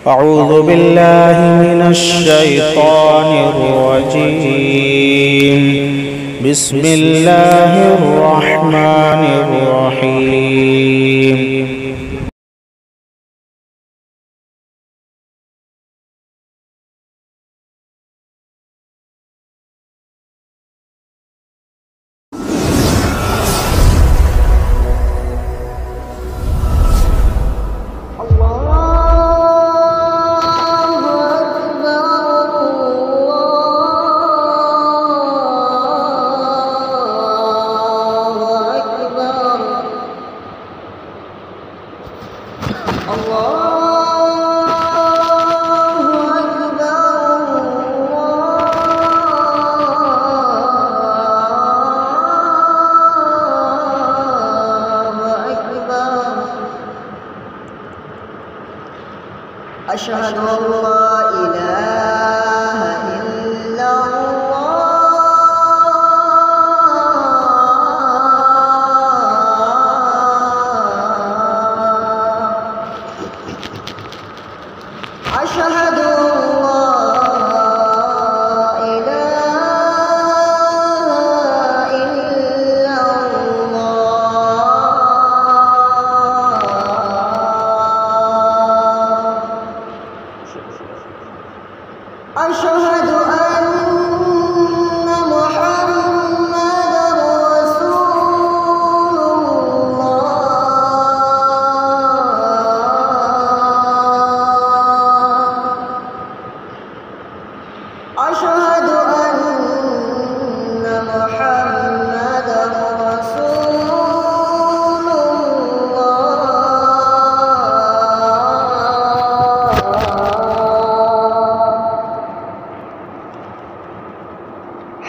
أعوذ بالله من الشيطان الرجيم. بسم الله الرحمن الرحيم. أشهد أن لا إله إلا الله. أشهد أن لا إله إلا أشهد أن محمدًا رسول الله. أشهد أن محمدًا رسول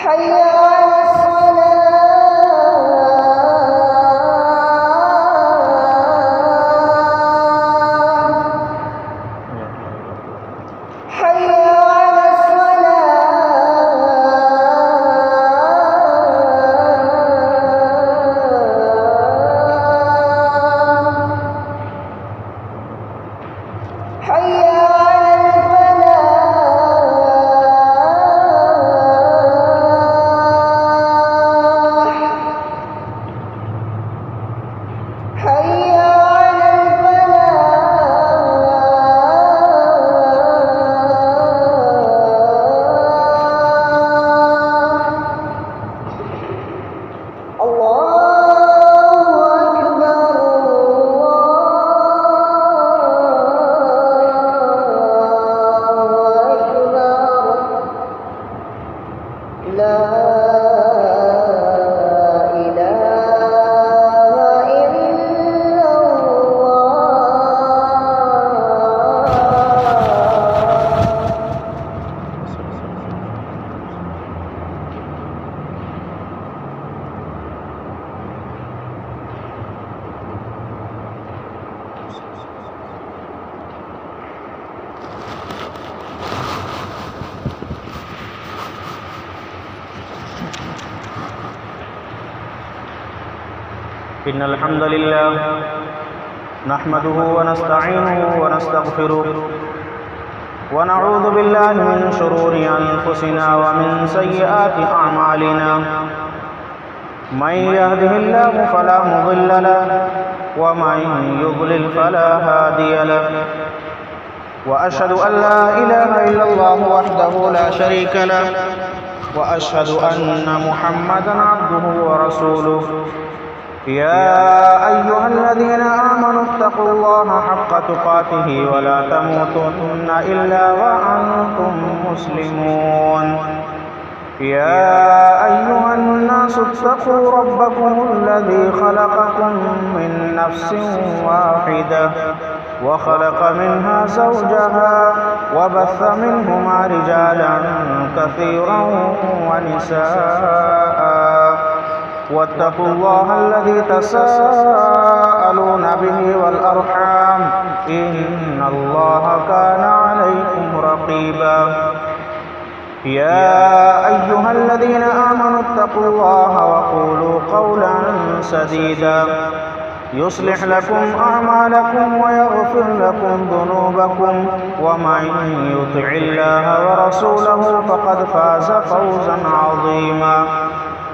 حي على الصلاة. حي على الصلاة. حي إن الحمد لله نحمده ونستعينه ونستغفره ونعوذ بالله من شرور أنفسنا ومن سيئات أعمالنا. من يهده الله فلا مضل له ومن يضلل فلا هادي له. وأشهد أن لا إله إلا الله وحده لا شريك له وأشهد أن محمدًا عبده ورسوله. يا أيها الذين آمنوا اتقوا الله حق تقاته ولا تموتن إلا وأنتم مسلمون. يا أيها الناس اتقوا ربكم الذي خلقكم من نفس واحدة وخلق منها زوجها وبث منهما رجالا كثيرا ونساء. واتقوا الله الذي تساءلون به والأرحام إن الله كان عليكم رقيبا. يا أيها الذين آمنوا اتقوا الله وقولوا قولا سديدا يصلح لكم أعمالكم ويغفر لكم ذنوبكم ومن يطع الله ورسوله فقد فاز فوزا عظيما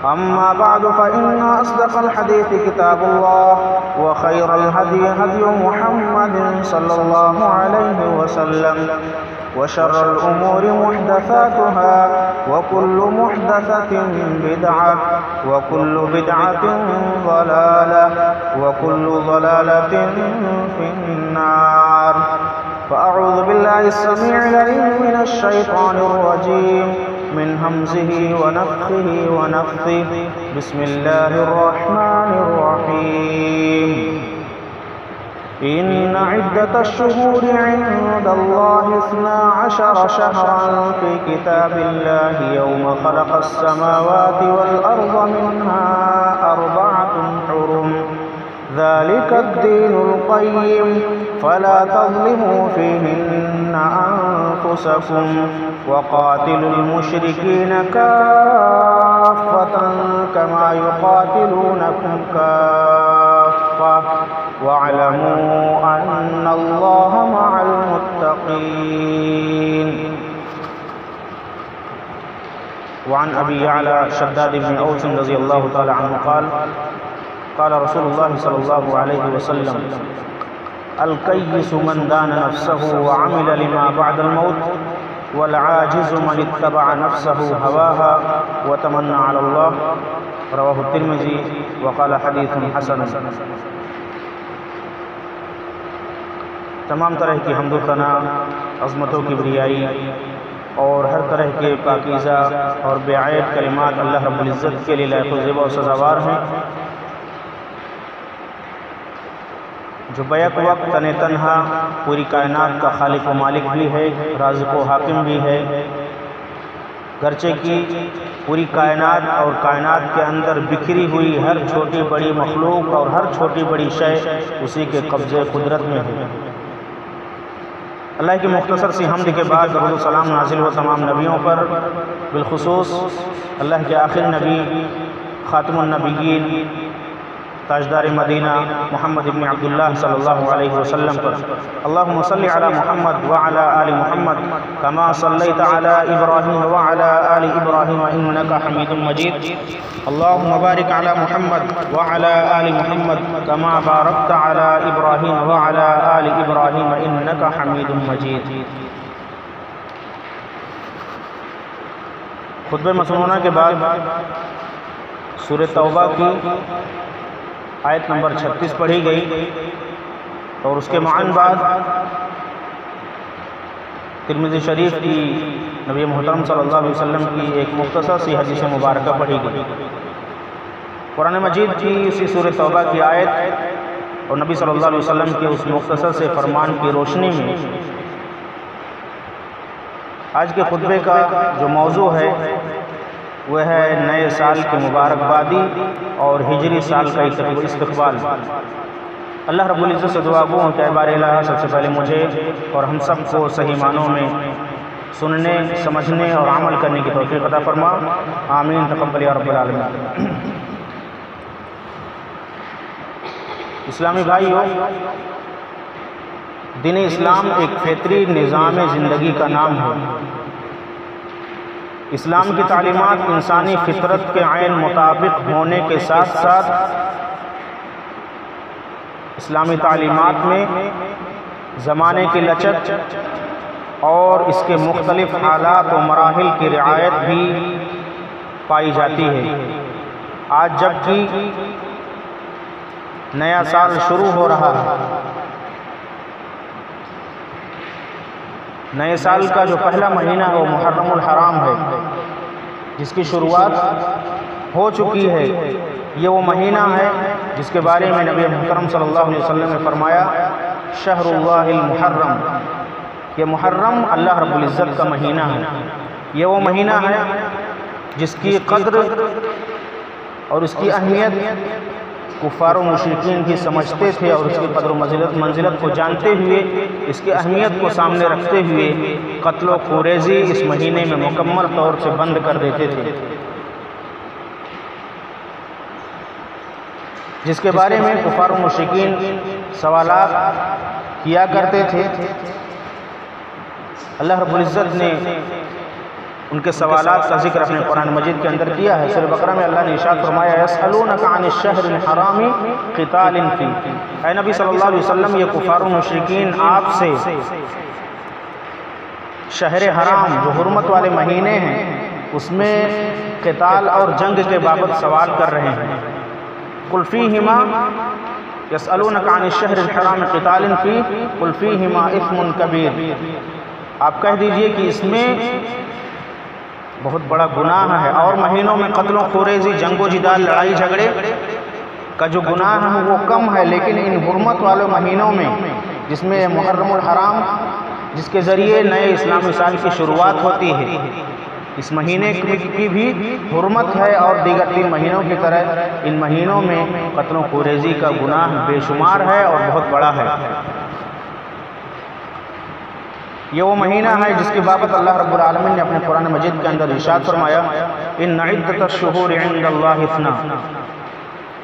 أما بعد فإن أصدق الحديث كتاب الله وخير الهدي هدي محمد صلى الله عليه وسلم وشر الأمور محدثاتها وكل محدثة بدعة وكل بدعة ضلالة وكل ضلالة في النار فأعوذ بالله السميع العليم من الشيطان الرجيم من همزه ونفخه ونفثه بسم الله الرحمن الرحيم إن عدة الشهور عند الله 12 شهرا في كتاب الله يوم خلق السماوات والأرض منها 4 حرم ذلك الدين القيم فلا تظلموا فيهن أنفسكم وقاتلوا المشركين كافة كما يقاتلونكم كافة واعلموا أن الله مع المتقين. وعن أبي يعلى شداد بن أوس رضي الله تعالى عنه قال رسول الله صلى الله عليه وسلم الكيس من دان نفسه وعمل لما بعد الموت والعاجز من اتبع نفسه هواها وتمنى على الله رواه الترمذي وقال حديث حسن. تمام طرح کی حمد و ثنا عظمتوں کی بڑائی اور ہر طرح کے پاکیزہ اور بے عیب کلمات اللہ رب العزت کے لیے لائق و زیبا و سزاوار ہیں، جو بیک وقت تن تنہا پوری کائنات کا خالق و مالک بھی ہے، رازق و حاکم بھی ہے، گرچہ کی پوری کائنات اور کائنات کے اندر بکھری ہوئی ہر چھوٹی بڑی مخلوق اور ہر چھوٹی بڑی شے اسی کے قبضے قدرت میں ہے۔ اللہ کی مختصر سی حمد کے بعد درود و سلام نازل ہو تمام نبیوں پر، بالخصوص اللہ کے آخر نبی خاتم النبیین تاجدار مدینہ محمد ابن عبداللہ صلی اللہ علیہ وسلم پر۔ اللہم صلی علی محمد وعلی آل محمد کما صلیت علی ابراہیم وعلی آل ابراہیم انکا حمید مجید۔ اللہم بارک علی محمد وعلی آل محمد کما بارکت علی ابراہیم وعلی آل ابراہیم انکا حمید مجید۔ خطبہ مسنونہ کے بعد سورہ توبہ کی آیت نمبر 36 پڑھی گئی اور اس کے معنی بعد ترمذی شریف کی نبی محترم صلی اللہ علیہ وسلم کی ایک مختصر سی حدیث مبارکہ پڑھی گئی۔ قرآن مجید کی اسی سورہ توبہ کی آیت اور نبی صلی اللہ علیہ وسلم کے اس مختصر سے فرمان کی روشنی میں آج کے خطبے کا جو موضوع ہے وہ ہے نئے سال کی مبارکبادی اور ہجری سال کا استقبال۔ اللہ رب العزت سے دعا گو کہ اے بار الہ سب سے پہلے مجھے اور ہم سب کو صحیح معنوں میں سننے، سمجھنے اور عمل کرنے کی توفیق عطا فرما، آمین تقبل یا رب العالمین۔ اسلامی بھائیو، دین اسلام ایک فطری نظام زندگی کا نام ہے۔ اسلام کی تعلیمات انسانی فطرت کے عین مطابق ہونے کے ساتھ ساتھ اسلامی تعلیمات میں زمانے کی لچک اور اس کے مختلف حالات و مراحل کی رعایت بھی پائی جاتی ہے۔ آج جبکہ نیا سال شروع ہو رہا ہے، نئے سال کا جو پہلا مہینہ وہ محرم الحرام ہے، جس کی شروعات ہو چکی ہے۔ یہ وہ مہینہ ہے جس کے بارے میں نبی محترم صلی اللہ علیہ وسلم نے فرمایا شہر اللہ المحرم، یہ محرم اللہ رب العزت کا مہینہ ہے۔ یہ وہ مہینہ ہے جس کی قدر اور اس کی اہمیت کفار و مشرکین کی سمجھتے تھے، اور اس کی قدر و منزلت کو جانتے ہوئے، اس کی اہمیت کو سامنے رکھتے ہوئے قتل و خوریزی اس مہینے میں مکمل طور سے بند کر دیتے تھے۔ جس کے بارے میں کفار و مشرکین سوالات کیا کرتے تھے، اللہ رب العزت نے ان کے سوالات کا ذکر اپنے قرآن مجید کے اندر کیا ہے۔ سورہ بقرہ میں اللہ نے ارشاد فرمایا یسألونک عن الشہر الحرام قتال فیہ، اے نبی صلی اللہ علیہ وسلم یہ کفار و مشرکین آپ سے شہر حرام جو حرمت والے مہینے ہیں اس میں قتال اور جنگ کے بابت سوال کر رہے ہیں۔ قل فیہما یسألونک عن الشہر الحرام قتال فیہ قل فیہما اثم کبیر، آپ کہہ دیجئے کہ اس میں بہت بڑا گناہ ہے، اور مہینوں میں قتل و خوریزی، جنگ و جدال، لڑائی جھگڑے کا جو گناہ ہے وہ کم ہے، لیکن ان حرمت والے مہینوں میں جس میں محرم الحرام جس کے ذریعے نئے اسلامی سال کی شروعات ہوتی ہے، اس مہینے کی بھی حرمت ہے، اور دیگر 3 مہینوں کی طرح ان مہینوں میں قتل و خوریزی کا گناہ بے شمار ہے اور بہت بڑا ہے۔ یہ وہ مہینہ ہے جس کی بابت اللہ رب العالمین نے اپنے قرآن مجید کے اندر ارشاد فرمایا ان عدۃ الشہور عند اللہ 12،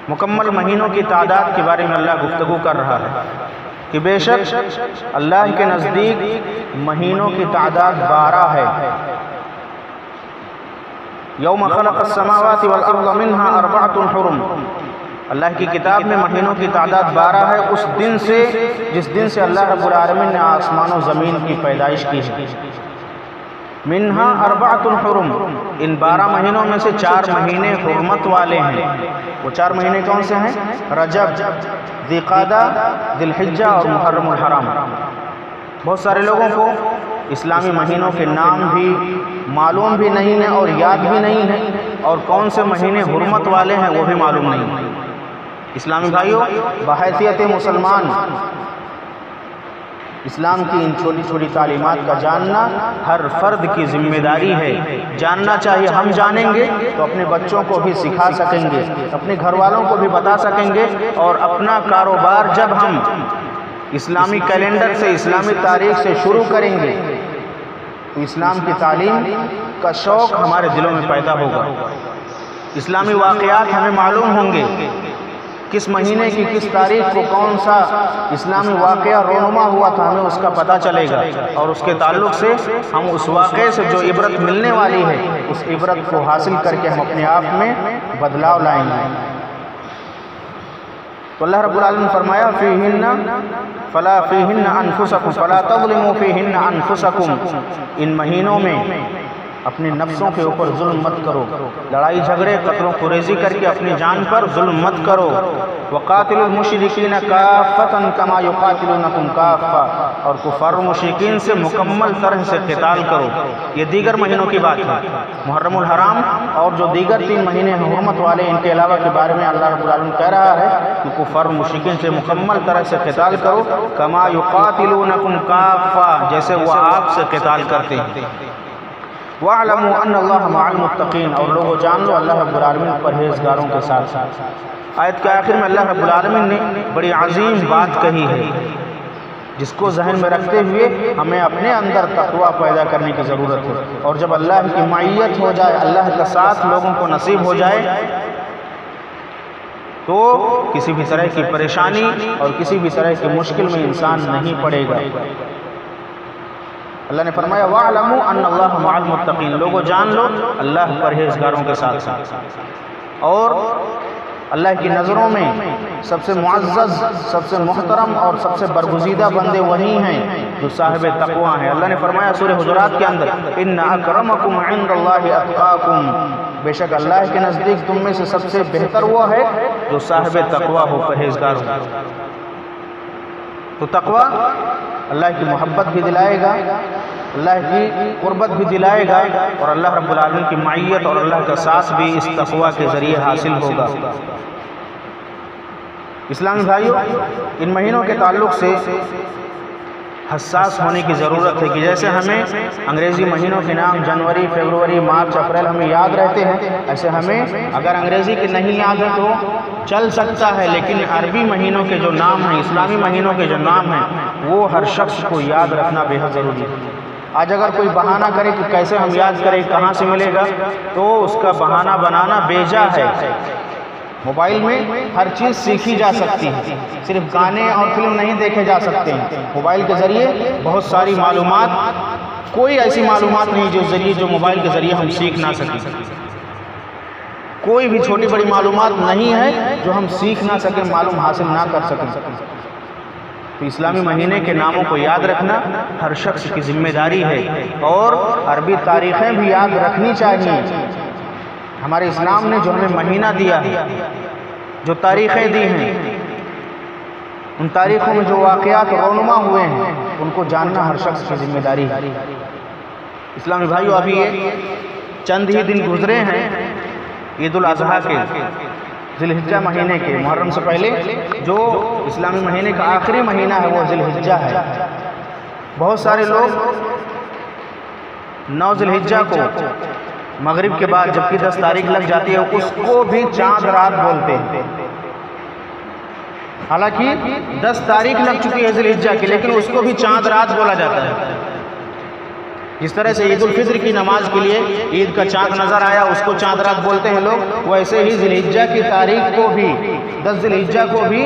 مکمل مہینوں کی تعداد کے بارے میں اللہ گفتگو کر رہا ہے کہ بے شک اللہ کے نزدیک مہینوں کی تعداد 12 ہے۔ یوم خلق السماوات والارض منها 4 حرم، اللہ کی کتاب میں مہینوں کی تعداد 12 ہے، اس دن سے جس دن سے اللہ رب العالمین نے آسمان و زمین کی پیدائش کی ہے۔ منہا 4 حرم، ان 12 مہینوں میں سے 4 مہینے حرمت والے ہیں۔ وہ 4 مہینے کون سے ہیں؟ رجب، ذی قعدہ، ذی الحجہ اور محرم الحرام۔ بہت سارے لوگوں کو اسلامی مہینوں کے نام بھی معلوم بھی نہیں ہیں اور یاد بھی نہیں ہیں، اور کون سے مہینے حرمت والے ہیں وہ بھی معلوم نہیں ہیں۔ اسلامی بھائیوں، بحیثیت مسلمان اسلام کی ان چھوٹی چھوٹی تعلیمات کا جاننا ہر فرد کی ذمہ داری ہے۔ جاننا چاہیے، ہم جانیں گے تو اپنے بچوں کو بھی سکھا سکیں گے، اپنے گھر والوں کو بھی بتا سکیں گے، اور اپنا کاروبار جب ہم اسلامی کیلنڈر سے، اسلامی تاریخ سے شروع کریں گے تو اسلام کی تعلیم کا شوق ہمارے دلوں میں پیدا ہوگا۔ اسلامی واقعات ہمیں معلوم ہوں گے، کس مہینے کی کس تاریخ کو کون سا اسلامی واقعہ رونما ہوا تھا، ہمیں اس کا پتہ چلے گا، اور اس کے تعلق سے ہم اس واقعے سے جو عبرت ملنے والی ہے اس عبرت کو حاصل کر کے ہم اپنے آپ میں بدلاؤ لائیں گے۔ تو اللہ رب العالمین فرمایا فیہن فلا فیہن انفسکم فلا تظلموا فیہن انفسکم، ان مہینوں میں اپنے نفسوں کے اوپر ظلم مت کرو، لڑائی جھگڑے قتل و خوریزی کر کے اپنی جان پر ظلم مت کرو۔ وقاتلوا المشرکین کافۃ کما یقاتلونکم کافۃ، اور کفار و مشرکین سے مکمل طرح سے قتال کرو۔ یہ دیگر مہینوں کی بات ہے، محرم الحرام اور جو دیگر 3 مہینے ہیں حرمت والے، ان کے علاوہ کے بارے میں اللہ رب العالمین کہہ رہا ہے کہ کفار و مشرکین سے مکمل طرح سے قتال کرو، کما یقاتلونکم کافۃ، جیسے وہ آپ سے قتال کرتے ہیں۔ وَاعْلَمُوا أَنَّ اللَّهَ مَعَ الْمُتَّقِينَ، اور لوگوں جان لو اللہ رب العالمین پرہیزگاروں کے ساتھ ساتھ۔ آیت کے آخر میں اللہ رب العالمین نے بڑی عظیم بات کہی ہے جس کو ذہن میں رکھتے ہوئے ہمیں اپنے اندر تقوی پیدا کرنے کی ضرورت ہے، اور جب اللہ کی معیت ہو جائے، اللہ کا ساتھ لوگوں کو نصیب ہو جائے تو کسی بھی طرح کی پریشانی اور کسی بھی طرح کی مشکل میں انسان نہیں پڑے گا۔ اللہ نے فرمایا وَاعْلَمُوا أَنَّ اللَّهَ مَعَ الْمُتَّقِينَ، لوگوں جان لو اللہ پرہیزگاروں کے ساتھ ساتھ، اور اللہ کی نظروں میں سب سے معزز، سب سے محترم اور سب سے برگزیدہ بندے وہی ہیں جو صاحب تقوی ہیں۔ اللہ نے فرمایا سورہ حجرات کے اندر إِنَّ أَكْرَمَكُمْ عِنْدَ اللَّهِ أَتْقَاكُمْ، بے شک اللہ کے نزدیک تم میں سے سب سے بہتر وہ ہے جو صاحب تقوی ہو، پرہیزگار ہو۔ تو تقوی اللہ کی محبت بھی دلائے گا، اللہ کی قربت بھی دلائے گا، اور اللہ رب العالمین کی معیت اور اللہ کا ساتھ بھی اس تقوی کے ذریعے حاصل ہوگا۔ اسلامی بھائیوں، ان مہینوں کے تعلق سے حساس ہونے کی ضرورت ہے کہ جیسے ہمیں انگریزی مہینوں کے نام جنوری، فروری، مارچ، اپریل ہمیں یاد رہتے ہیں، ایسے ہمیں اگر انگریزی کے نہیں یاد ہے تو چل سکتا ہے، لیکن عربی مہینوں کے جو نام ہیں، اسلامی مہینوں کے جو نام ہیں، وہ ہر شخص کو یاد رکھنا بے حد ضروری ہے۔ آج اگر کوئی بہانہ کرے کہ کیسے ہم یاد کریں، کہاں سے ملے گا، تو اس کا بہانہ بنانا بیجا ہے۔ موبائل میں ہر چیز سیکھی جا سکتی ہے، صرف گانے اور فلم نہیں دیکھے جا سکتے ہیں۔ موبائل کے ذریعے بہت ساری معلومات، کوئی ایسی معلومات نہیں جو موبائل کے ذریعے ہم سیکھ نہ سکیں۔ کوئی بھی چھوٹی بڑی معلومات نہیں ہے جو ہم سیکھ نہ سکیں، معلوم حاصل نہ کر سکیں۔ تو اسلامی مہینے کے ناموں کو یاد رکھنا ہر شخص کی ذمہ داری ہے، اور عربی تاریخیں بھی یاد رکھنی چاہیے۔ ہمارے اسلام نے جو ہمیں مہینہ دیا ہے، جو تاریخیں دی ہیں، ان تاریخوں میں جو واقعات رونما ہوئے ہیں، ان کو جاننا ہر شخص کی ذمہ داری ہے۔ اسلامی بھائیو، ابھی یہ چند ہی دن گزرے ہیں عید الاضحیٰ کے، ذی الحجہ مہینے کے، محرم سے پہلے جو اسلامی مہینے کا آخری مہینہ ہے وہ ذی الحجہ ہے۔ بہت سارے لوگ 9 ذی الحجہ کو مغرب کے بعد جبکہ 10 تاریخ لگ جاتی ہے اس کو بھی چاند رات بولتے ہیں، حالانکہ 10 تاریخ لگ چکی ہے ذی الحجہ کی، لیکن اس کو بھی چاند رات بولا جاتا ہے۔ جس طرح سے عید الفطر کی نماز کے لیے عید کا چاند نظر آیا اس کو چاند رات بولتے ہیں لوگ، ویسے ہی ذی الحجہ کی تاریخ کو بھی، 10 ذی الحجہ کو بھی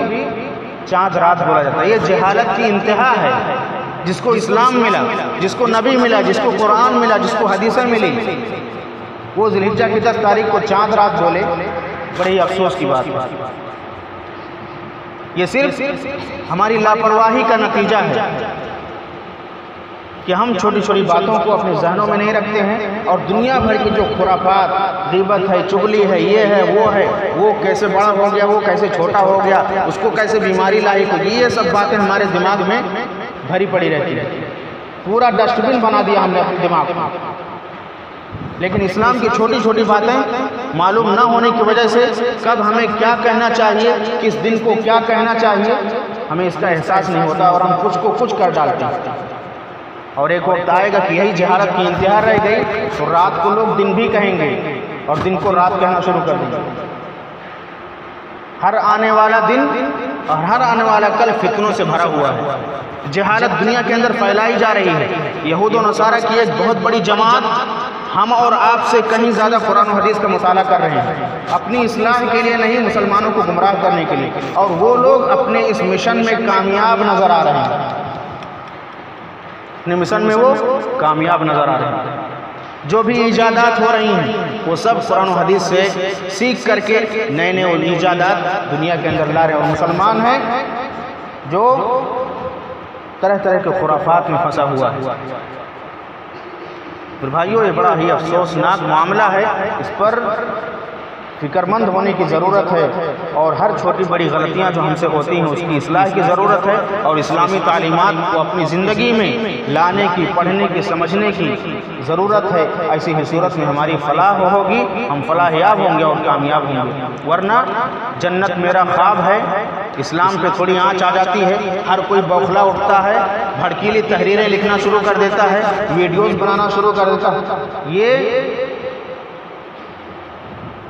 چاند رات بولا جاتا ہے۔ یہ جہالت کی انتہا ہے۔ جس کو اسلام ملا، جس کو نبی ملا، جس کو قرآن ملا، جس کو حدیثیں ملی، وہ ذی الحجہ کی 10 تاریخ کو چاند رات بولے، بڑے ہی افسوس کی بات ہے۔ یہ صرف ہماری لاپرواہی کا نتیجہ ہے کہ ہم چھوٹی چھوٹی باتوں کو اپنے ذہنوں میں نہیں رکھتے ہیں، اور دنیا بھر کی جو خرافات، غیبت ہے، چغلی ہے، یہ ہے، وہ کیسے بڑا ہو گیا، وہ کیسے چھوٹا ہو گیا، اس کو کیسے بیماری لاحق ہوگی، یہ سب باتیں ہمارے دماغ میں بھری پڑی رہتی ہیں۔ پورا ڈسٹ بن بنا دیا ہم نے اپنے دماغ کو۔ لیکن اسلام کی چھوٹی چھوٹی باتیں معلوم نہ ہونے کی وجہ سے کب ہمیں کیا کہنا چاہیے، کس دن کو کیا کہنا چاہیے، ہمیں اس کا احساس نہیں ہوتا، اور ہم کچھ کو کچھ کر ڈالتے ہیں۔ اور ایک وقت آئے گا کہ یہی جہالت کی انتہا رہ گئی تو رات کو لوگ دن بھی کہیں گے اور دن کو رات کہنا شروع کر دیں گے۔ ہر آنے والا دن اور ہر آنے والا کل فتنوں سے بھرا ہوا ہے۔ جہالت دنیا کے اندر پھیلائی جا رہی ہے۔ یہود و نصارہ کی ایک بہت بڑی جماعت ہم اور آپ سے کہیں زیادہ قرآن و حدیث کا مطالعہ کر رہے ہیں، اپنی اصلاح کے لیے نہیں، مسلمانوں کو گمراہ کرنے کے لیے، اور وہ لوگ اپنے اس مشن میں کامیاب نظر آ رہے ہیں۔ اپنے مشن میں وہ کامیاب نظر آ رہے ہیں۔ جو بھی ایجادات ہو رہی ہیں وہ سب قرآن و حدیث سے سیکھ کر کے نئے نئے ایجادات دنیا کے اندر لا رہے ہیں، اور مسلمان ہیں جو طرح طرح کے خرافات میں پھنسا ہوا ہے۔ پھر بھائیو، یہ بڑا ہی افسوسناک معاملہ ہے، اس پر فکر مند ہونے کی ضرورت ہے، اور ہر چھوٹی بڑی غلطیاں جو ہم سے ہوتی ہیں اس کی اصلاح کی ضرورت ہے، اور اسلامی تعلیمات کو اپنی زندگی میں لانے کی، پڑھنے کی، سمجھنے کی ضرورت ہے۔ ایسی ہی صورت میں ہماری فلاح ہوگی، ہم فلاح یاب ہوں گے اور کامیاب ہوں گے، ورنہ جنت میرا خواب ہے۔ اسلام پہ تھوڑی آنچ آ جاتی ہے، ہر کوئی بوکھلا اٹھتا ہے، بھڑکیلی تحریریں لکھنا شروع کر دیتا ہے، ویڈیوز بنانا شروع کر دیتا ہے۔ یہ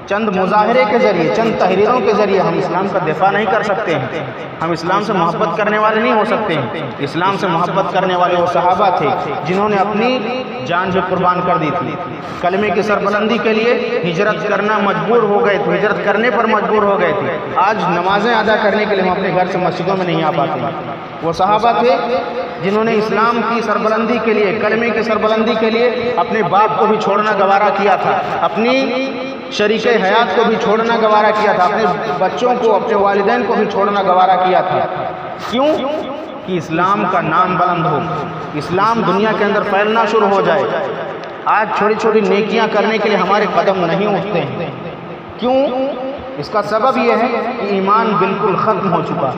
چند مظاہرے کے ذریعے، چند تحریروں کے ذریعے ہم اسلام کا دفاع نہیں کر سکتے ہیں۔ ہم اسلام سے محبت کرنے والے نہیں ہو سکتے ہیں۔ اسلام سے محبت کرنے والے وہ صحابہ تھے جنہوں نے اپنی جان بھی قربان کر دی تھی، کلمے کی سربلندی کے لیے ہجرت کرنا مجبور ہو گئے تھے، ہجرت کرنے پر مجبور ہو گئے تھے۔ آج نمازیں ادا کرنے کے لیے ہم اپنے گھر سے مسجدوں میں نہیں آ پاتے ہیں۔ وہ صحابہ تھے جنہوں نے اسلام کی سربلندی کے لیے، کلمے کی سربلندی کے لیے اپنے باپ کو بھی چھوڑنا گوارا کیا تھا، اپنی شریک حیات کو بھی چھوڑنا گوارا کیا تھا، اپنے بچوں کو، اپنے والدین کو بھی چھوڑنا گوارا کیا تھا۔ کیوں؟ کہ اسلام کا نام بلند ہو، اسلام دنیا کے اندر پھیلنا شروع ہو جائے۔ آج چھوٹی چھوٹی نیکیاں کرنے کے لیے ہمارے قدم نہیں اٹھتے ہیں۔ کیوں؟ اس کا سبب یہ ہے کہ ایمان بالکل ختم ہو چکا،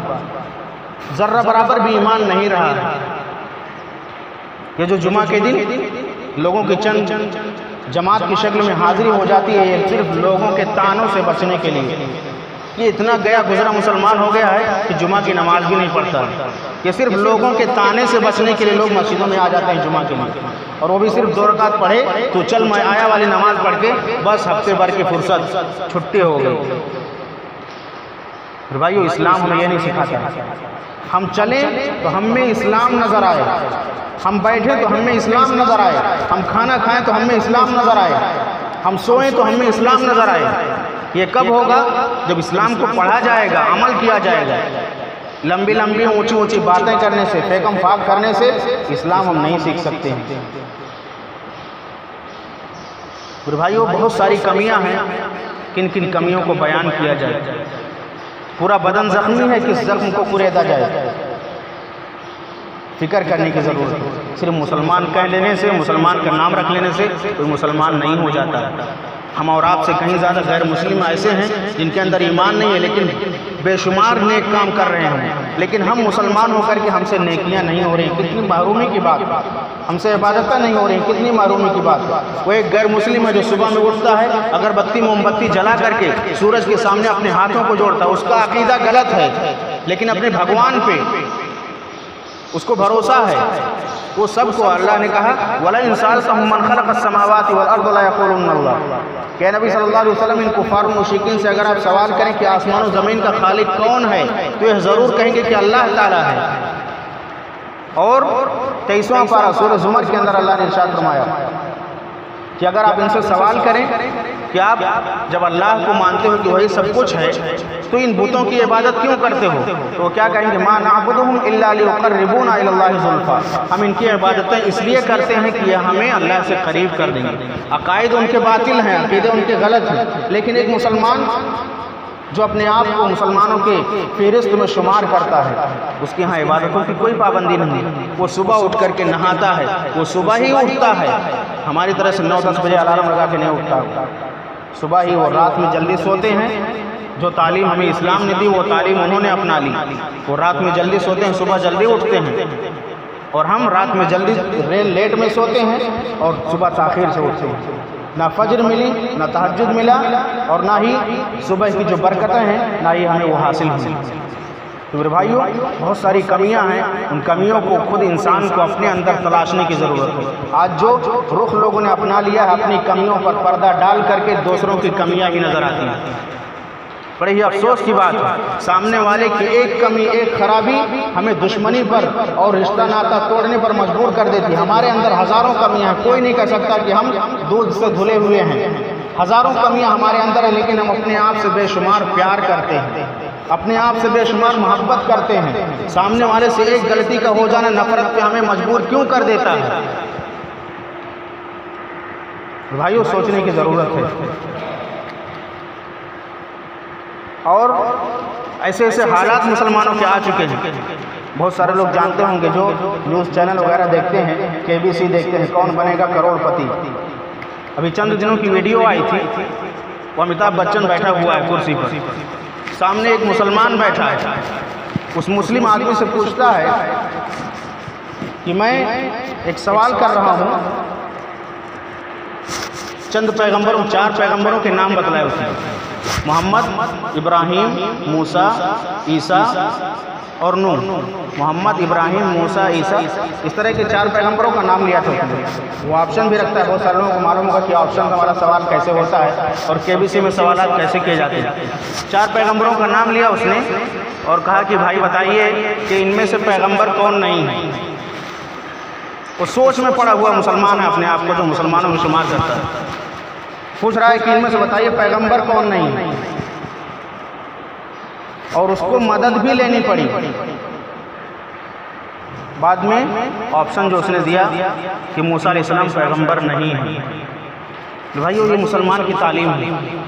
ذرہ برابر بھی ایمان نہیں رہا۔ یہ جو جمعہ کے دن لوگوں کی چند جماعت کی شکل میں حاضری ہو جاتی ہے، یہ صرف لوگوں کے طعنوں سے بچنے کے لیے۔ یہ اتنا گیا گزرا مسلمان ہو گیا ہے کہ جمعہ کی نماز بھی نہیں پڑھتا۔ یہ صرف لوگوں کے طعنے سے بچنے کے لیے لوگ مسجدوں میں آ جاتے ہیں جمعہ کے لیے، اور وہ بھی صرف 2 رکعت پڑھے تو چل میں آیا والی نماز پڑھ کے بس ہفتے بھر کی فرصت، چھٹی ہو گئی۔ پھر بھائیو، اسلام ہمیں یہ نہیں سکھاتا۔ ہم چلیں تو ہم میں اسلام نظر آئے، ہم بیٹھیں تو ہم میں اسلام نظر آئے، ہم کھانا کھائیں تو ہم میں اسلام نظر آئے، ہم سوئیں تو ہم میں اسلام نظر آئے۔ یہ کب ہوگا؟ جب اسلام کو پڑھا جائے گا، عمل کیا جائے گا، لمبی لمبی اونچی اونچی باتیں کرنے سے، فیکم فاق کرنے سے اسلام ہم نہیں سیکھ سکتے ہیں۔ اور بھائیو بہت ساری کمیاں ہیں، کن کن کمیوں کو بیان کیا جائے؟ پورا بدن زخمی ہے، کس زخم کو کریدا جائے؟ فکر کرنے کی ضرورت ہے۔ صرف مسلمان کہہ لینے سے، مسلمان کا نام رکھ لینے سے کوئی مسلمان نہیں ہو جاتا۔ ہم اور آپ سے کہیں زیادہ غیر مسلم ایسے ہیں جن کے اندر ایمان نہیں ہے لیکن بے شمار نیک کام کر رہے ہیں، لیکن ہم مسلمان ہو کر کے ہم سے نیکیاں نہیں ہو رہی، کتنی محرومی کی بات، ہم سے عبادتیں نہیں ہو رہی، کتنی محرومی کی بات۔ وہ ایک غیر مسلم ہے جو صبح میں اٹھتا ہے، اگر بتی موم بتی جلا کر کے سورج کے سامنے اپنے ہاتھوں کو جوڑتا ہے، اس کا عقیدہ غلط ہے، لیکن اپنے بھگوان پہ اس کو بھروسہ ہے۔ وہ سب کو اللہ نے کہا وَلَئِن سَأَلْتَهُم مَّنْ خَلَقَ السَّمَاوَاتِ وَالْأَرْضَ لَيَقُولُنَّ اللَّهُ کہ نبی صلی اللہ علیہ وسلم ان کفار مشرکین سے اگر آپ سوال کریں کہ آسمان و زمین کا خالق کون ہے تو یہ ضرور کہیں گے کہ اللہ تعالیٰ ہے۔ اور 23واں پارہ سورہ زمر کے اندر اللہ نے ارشاد فرمایا کہ اگر آپ ان سے سوال کریں کہ آپ جب اللہ کو مانتے ہو کہ وہی سب کچھ ہے تو ان بتوں کی عبادت کیوں کرتے ہو، تو وہ کیا کہیں گے مَا نَعْبُدُهُمْ إِلَّا لِيُقَرِّبُونَا إِلَى اللَّهِ زُلْفَىٰ، ہم ان کی عبادتیں اس لیے کرتے ہیں کہ یہ ہمیں اللہ سے قریب کر دیں گے۔ عقائد ان کے باطل ہیں، عقیدے ان کے غلط ہیں، لیکن ایک مسلمان جو اپنے آپ کو مسلمانوں کے فہرست میں شمار کرتا ہے، اس کے ہاں عبادتوں کی کوئی پابندی نہیں۔ وہ صبح اٹھ کر کے نہاتا ہے، وہ صبح ہی اٹھتا ہے، ہماری طرح سے 9-10 بجے الارم لگا کے نہیں اٹھتا، صبح ہی۔ وہ رات میں جلدی سوتے ہیں، جو تعلیم ہمیں اسلام نے دی وہ تعلیم انہوں نے اپنا لی۔ وہ رات میں جلدی سوتے ہیں، صبح جلدی اٹھتے ہیں، اور ہم رات میں جلدی لیٹ میں سوتے ہیں اور صبح تاخیر سے اٹھتے ہیں۔ نہ فجر ملی، نہ تہجد ملا، اور نہ ہی صبح کی جو برکتیں ہیں نہ ہی ہمیں وہ حاصل ہوئی۔ تو میرے بھائیوں بہت ساری کمیاں ہیں، ان کمیوں کو خود انسان کو اپنے اندر تلاشنے کی ضرورت ہے۔ آج جو رخ لوگوں نے اپنا لیا ہے، اپنی کمیوں پر پردہ ڈال کر کے دوسروں کی کمیاں ہی نظر آتی ہیں۔ بڑے ہی افسوس کی بات ہے، سامنے والے کی ایک کمی، ایک خرابی ہمیں دشمنی پر اور رشتہ ناتا توڑنے پر مجبور کر دیتی ہے۔ ہمارے اندر ہزاروں کمیاں ہیں، کوئی نہیں کہہ سکتا کہ ہم دودھ سے دھلے ہوئے ہیں، ہزاروں کمیاں ہمارے اندر ہیں، لیکن ہم اپنے آپ سے بے شمار پیار کرتے ہیں، اپنے آپ سے بے شمار محبت کرتے ہیں۔ سامنے والے سے ایک غلطی کا ہو جانا نفرت پہ ہمیں مجبور کیوں کر دیتا ہے؟ بھائیوں سوچنے کی ضرورت ہے۔ اور ایسے ایسے حالات مسلمانوں کے آ چکے ہیں، بہت سارے لوگ جانتے ہوں گے جو نیوز چینل وغیرہ دیکھتے ہیں، KBC دیکھتے ہیں، کون بنے گا کروڑ پتی۔ ابھی چند دنوں کی ویڈیو آئی تھی، وہ امیتابھ بچن بیٹھا ہوا ہے کرسی پر، سامنے ایک مسلمان بیٹھا ہے، اس مسلم آدمی سے پوچھتا ہے کہ میں ایک سوال کر رہا ہوں، چند پیغمبروں 4 پیغمبروں کے نام بتلائے اس نے، محمد، ابراہیم، موسیٰ، عیسیٰ اور نوح۔ محمد، ابراہیم، موسیٰ، عیسیٰ، اس طرح کے 4 پیغمبروں کا نام لیا تھا اس نے۔ وہ آپشن بھی رکھتا ہے، بہت سارے لوگوں کو معلوم ہوگا کہ آپشن کا ہمارا سوال کیسے ہوتا ہے اور KBC میں سوالات کیسے کیے جاتے ہیں۔ 4 پیغمبروں کا نام لیا اس نے اور کہا کہ بھائی بتائیے کہ ان میں سے پیغمبر کون نہیں ہے۔ وہ سوچ میں پڑا ہوا مسلمان ہے اپنے آپ کو، جو مسلمانوں میں شمار کرتا ہے، پوچھ رہا ہے کہ ان میں سے بتائیے پیغمبر کون نہیں ہے، اور اس کو مدد بھی لینی پڑی۔ بعد میں آپشن جو اس نے دیا کہ موسیٰ علیہ السلام پیغمبر نہیں ہیں۔ بھائیو یہ مسلمان کی تعلیم ہے،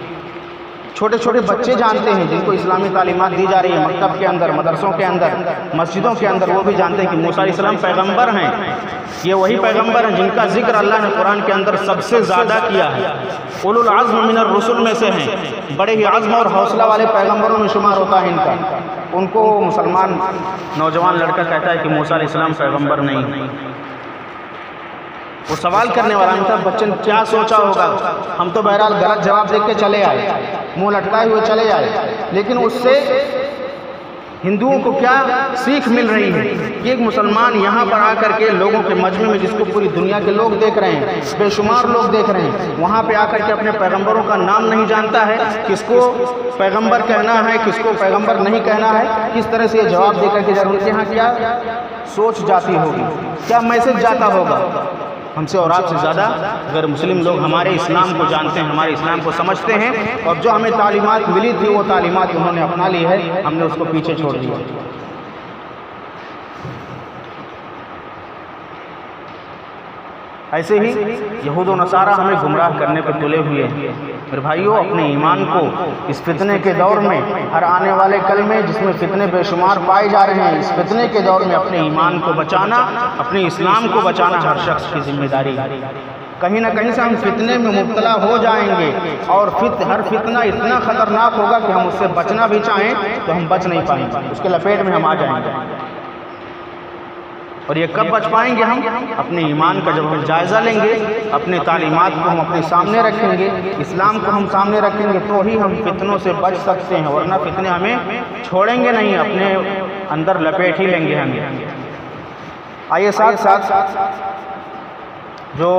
چھوٹے چھوٹے بچے جانتے ہیں جن کو اسلامی تعلیمات دی جا رہی ہیں مکتب کے اندر، مدرسوں کے اندر، مسجدوں کے اندر، وہ بھی جانتے ہیں کہ موسیٰ علیہ السلام پیغمبر ہیں۔ یہ وہی پیغمبر ہیں جن کا ذکر اللہ نے قرآن کے اندر سب سے زیادہ کیا ہے، اولو العزم من الرسل میں سے ہیں، بڑے ہی عزم اور حوصلہ والے پیغمبروں میں شمار ہوتا ہے ان کا۔ ان کو مسلمان نوجوان لڑکا کہتا ہے کہ موسیٰ علیہ السلام پیغمبر نہیں ہیں۔ وہ سوال کرنے والا امیتابھ بچن کیا سوچا ہوگا؟ ہم تو بہرحال غلط جواب دیکھ کے چلے آئے، منہ لٹکائے ہوئے چلے آئے، لیکن اس سے ہندوؤں کو کیا سیکھ مل رہی ہے کہ ایک مسلمان یہاں پر آ کر کے لوگوں کے مجمع میں، جس کو پوری دنیا کے لوگ دیکھ رہے ہیں، بے شمار لوگ دیکھ رہے ہیں، وہاں پہ آ کر کے اپنے پیغمبروں کا نام نہیں جانتا ہے، کس کو پیغمبر کہنا ہے، کس کو پیغمبر نہیں کہنا ہے، کس طرح سے یہ جواب دے کر کے ضرورت یہاں کیا سوچ جاتی ہوگی، کیا میسج جاتا ہوگا؟ ہم سے اور آپ سے زیادہ غیر مسلم لوگ ہمارے اسلام کو جانتے ہیں، ہمارے اسلام کو سمجھتے ہیں، اور جو ہمیں تعلیمات ملی تھی وہ تعلیمات انہوں نے اپنا لی ہے، ہم نے اس کو پیچھے چھوڑ دیا۔ ایسے ہی یہود و نصارہ ہمیں گمراہ کرنے پر تلے ہوئے ہیں۔ میرے بھائیوں، اپنے ایمان کو اس فتنے کے دور میں، ہر آنے والے کل میں جس میں فتنے بے شمار پائے جا رہے ہیں، اس فتنے کے دور میں اپنے ایمان کو بچانا، اپنے اسلام کو بچانا ہر شخص کی ذمہ داری ہے۔ کہیں نہ کہیں سے ہم فتنے میں مبتلا ہو جائیں گے، اور ہر فتنہ اتنا خطرناک ہوگا کہ ہم اس سے بچنا بھی چاہیں تو ہم بچ نہیں پائیں گے، اس کے لپیٹ میں ہم آ جائیں گے۔ اور یہ کب بچ پائیں گے؟ ہم اپنے ایمان کا جب ہم جائزہ لیں گے، اپنے تعلیمات کو ہم اپنے سامنے رکھیں گے، اسلام کو ہم سامنے رکھیں گے، تو ہی ہم فتنوں سے بچ سکتے ہیں، ورنہ فتنے ہمیں چھوڑیں گے نہیں، اپنے اندر لپیٹ ہی لیں گے ہم۔ آئیے ساتھ ساتھ جو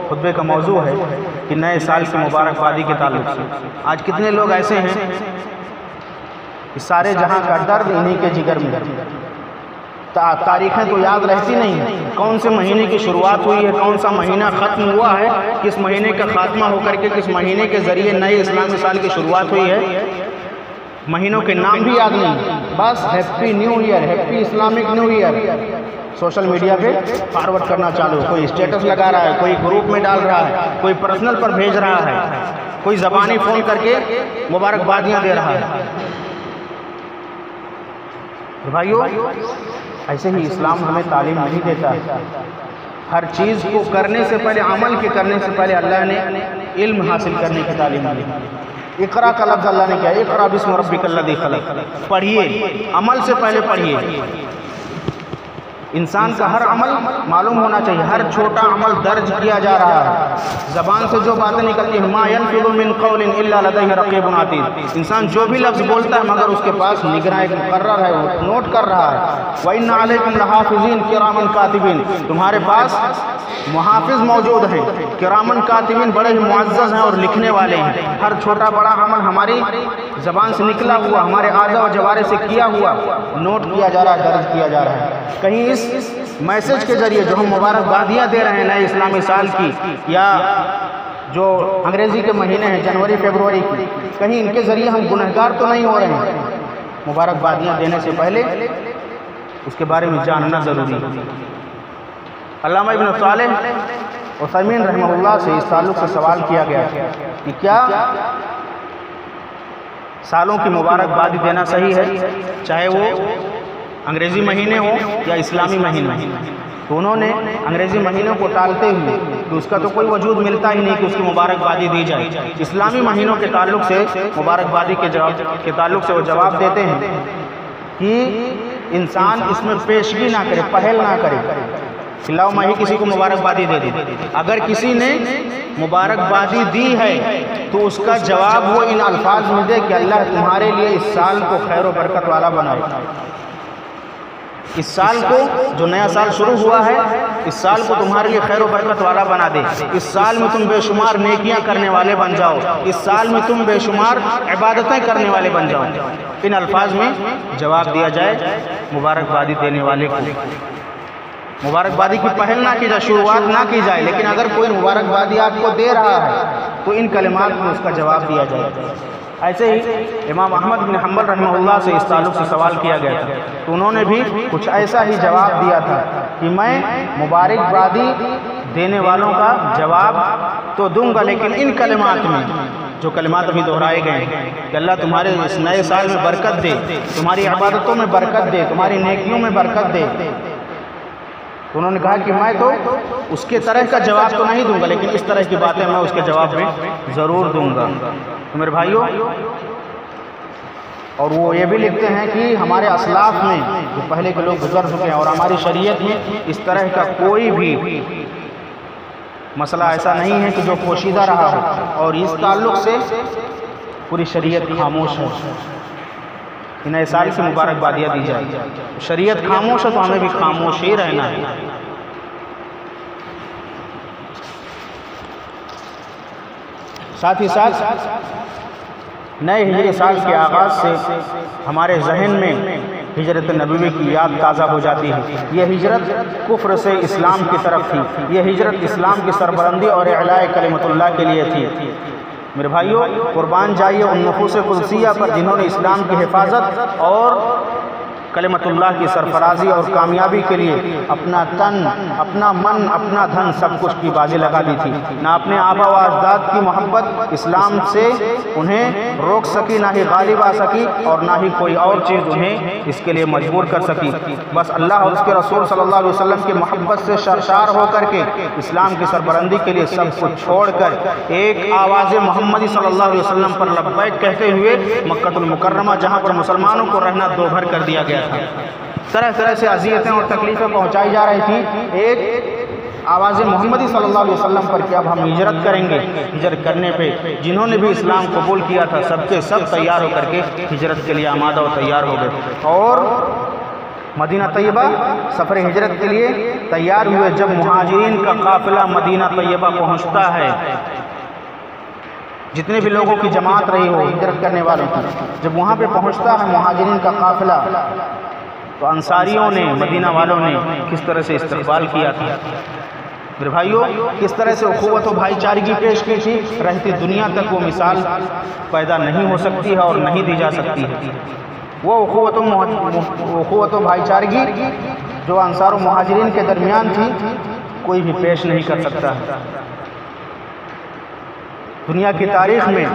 خطبے کا موضوع ہے کہ نئے سال سے مبارکبادی کے تعلق سے، آج کتنے لوگ ایسے ہیں کہ سارے جہاں کا درد انہی کے جگر میں، تاریخیں تو یاد رہتی نہیں، کون سے مہینے کی شروعات ہوئی ہے، کون سا مہینہ ختم ہوا ہے، کس مہینے کا خاتمہ ہو کر کے کس مہینے کے ذریعے نئے اسلامی سال کی شروعات ہوئی ہے، مہینوں کے نام بھی یاد نہیں، بس happy new year, happy Islamic new year social media پہ فارورڈ کرنا چالو، کوئی اسٹیٹس لگا رہا ہے، کوئی گروپ میں ڈال رہا ہے، کوئی پرسنل پر بھیج رہا ہے، کوئی زبانی فون کر کے مبارکبادیاں دے رہا ہے۔ بھائیو، ایسے ہی اسلام ہمیں تعلیم نہیں دیتا، ہر چیز کو کرنے سے پہلے، عمل کے کرنے سے پہلے اللہ نے علم حاصل کرنے کی تعلیم دی۔ اقرا کا لفظ اللہ نے کیا، اقرا بسم ربک الذی خلق، پڑھیے، عمل سے پہلے پڑھیے۔ انسان کا ہر عمل معلوم ہونا چاہیے، ہر چھوٹا عمل درج کیا جا رہا ہے، زبان سے جو باتیں نکلتی ہیں، ما يلفظ من قول الا لديه رقیب عتید، انسان جو بھی لفظ بولتا ہے مگر اس کے پاس نگراں ایک مقرر ہے، وہ نوٹ کر رہا ہے۔ وَإِنَّ عَلَيْكُمْ لَحَافِظِينَ كِرَامًا كَاتِبِينَ، تمہارے پاس محافظ موجود ہیں، کرامن کاتبین، بڑے ہی معزز ہیں اور لکھنے والے ہیں۔ ہر چھوٹا بڑا عمل ہماری زبان سے نکلا ہوا، ہمارے اعضاء و جوارح سے کیا ہوا نوٹ کیا جا رہا ہے، درج کیا جا رہا ہے۔ کہیں اس میسج کے ذریعے جو ہم مبارکبادیاں دے رہے ہیں نئے اسلامی سال کی، یا جو انگریزی کے مہینے ہیں جنوری فیبروری کی، کہیں ان کے ذریعے ہم گنہگار تو نہیں ہو رہے ہیں؟ مبارکبادیاں دینے سے پہلے اس کے بارے میں جاننا ضروری ہے۔ علامہ ابن صالح عثیمین رحمہ اللہ سے اس تعلق سے سوال کیا گیا کہ کیا سالوں کی مبارکبادی دینا صحیح ہے، چاہے وہ انگریزی مہینے ہوں یا اسلامی مہینے؟ تو انہوں نے انگریزی مہینوں کو ٹالتے ہوئے کہ اس کا تو کوئی وجود ملتا ہی نہیں کہ اس کی مبارکبادی دی جائے، اسلامی مہینوں کے تعلق سے مبارکبادی کے تعلق سے وہ جواب دیتے ہیں کہ انسان اس میں پیشگی نہ کرے، پہل نہ کرے کہ لاؤ میں ہی کسی کو مبارکبادی دے دوں۔ اگر کسی نے مبارکبادی دی ہے تو اس کا جواب وہ ان الفاظ میں دے کہ اللہ تمہارے لیے اس سال کو خیر و برکت والا بنائے، اس سال کو جو نیا سال شروع ہوا ہے اس سال کو تمہارے لیے خیر و برکت والا بنا دے، اس سال میں تم بے شمار نیکیاں کرنے والے بن جاؤ، اس سال میں تم بے شمار عبادتیں کرنے والے بن جاؤ۔ ان الفاظ میں جواب دیا جائے مبارکبادی دینے والے کو، مبارکبادی کی پہل نہ کی جائے، شروعات نہ کی جائے، لیکن اگر کوئی مبارکبادی آپ کو دے رہا ہے تو ان کلمات میں اس کا جواب دیا جائے۔ ایسے ہی امام احمد بن حنبل رحمہ اللہ سے اس تعلق سے سوال کیا گیا تھا، تو انہوں نے بھی کچھ ایسا ہی جواب دیا تھا کہ میں مبارکبادی دینے والوں کا جواب تو دوں گا، لیکن ان کلمات میں جو کلمات ابھی دہرائے گئے ہیں کہ اللہ تمہارے اس نئے سال میں برکت دے، تمہاری عبادتوں میں برکت دے، تمہاری نیکیوں میں برکت دے۔ تو انہوں نے کہا کہ میں تو اس کے طرح کا جواب تو نہیں دوں گا، لیکن اس طرح کی باتیں میں اس کے جواب میں ضرور دوں گا۔ تو میرے بھائیوں، اور وہ یہ بھی لکھتے ہیں کہ ہمارے اسلاف میں جو پہلے کے لوگ گزر چکے ہیں اور ہماری شریعت میں اس طرح کا کوئی بھی مسئلہ ایسا نہیں ہے کہ جو پوشیدہ رہا ہو، اور اس تعلق سے پوری شریعت خاموش ہے کہ نئے سال سے مبارکبادیاں دی جائے۔ شریعت خاموش ہے تو ہمیں بھی خاموش ہی رہنا ہے۔ ساتھ ہی ساتھ نئے ہجری سال کے آغاز سے ہمارے ذہن میں ہجرت نبوی کی یاد تازہ ہو جاتی ہے۔ یہ ہجرت کفر سے اسلام کی طرف تھی، یہ ہجرت اسلام کی سربلندی اور اعلاء کلمت اللہ کے لیے تھی۔ میرے بھائیوں، قربان جائیے ان نفوس قدسیہ پر جنہوں نے اسلام کی حفاظت اور کلمت اللہ کی سرفرازی اور کامیابی کے لیے اپنا تن، اپنا من، اپنا دھن سب کچھ کی بازی لگا دی تھی۔ نہ اپنے آبا و اجداد کی محبت اسلام سے انہیں روک سکی، نہ ہی غالب آ سکی، اور نہ ہی کوئی اور چیز انہیں اس کے لیے مجبور کر سکی۔ بس اللہ اور اس کے رسول صلی اللہ علیہ وسلم کی محبت سے سرشار ہو کر کے اسلام کی سربلندی کے لیے سب کچھ چھوڑ کر ایک آواز محمدی صلی اللہ علیہ وسلم پر لبیک کہتے ہوئے مکہ المکرمہ، جہاں پر مسلمانوں کو رہنا دو بھر کر دیا گیا تھا، طرح طرح سے اذیتیں اور تکلیفیں پہنچائی جا رہی تھیں، ایک آواز محمدی صلی اللہ علیہ وسلم پر کہ اب ہم ہجرت کریں گے۔ ہجرت کرنے پہ جنہوں نے بھی اسلام قبول کیا تھا سب کے سب تیار ہو کر کے ہجرت کے لیے آمادہ اور تیار ہو گئے، اور مدینہ طیبہ سفر ہجرت کے لیے تیار ہوئے۔ جب مہاجرین کا قافلہ مدینہ طیبہ پہنچتا ہے، جتنے بھی لوگوں کی جماعت رہی ہو ہجرت کرنے والوں کی، جب وہاں پہ پہنچتا ہے مہاجرین کا قافلہ، تو انصاریوں نے، مدینہ والوں نے کس طرح سے استقبال کیا تھا میرے بھائیوں، کس طرح سے اخوت و بھائی چارگی پیش کی تھی، رہتی دنیا تک وہ مثال پیدا نہیں ہو سکتی ہے اور نہیں دی جا سکتی ہے۔ وہ اخوت و بھائی چارگی جو انصار و مہاجرین کے درمیان تھی کوئی بھی پیش نہیں کر سکتا ہے۔ دنیا کی تاریخ میں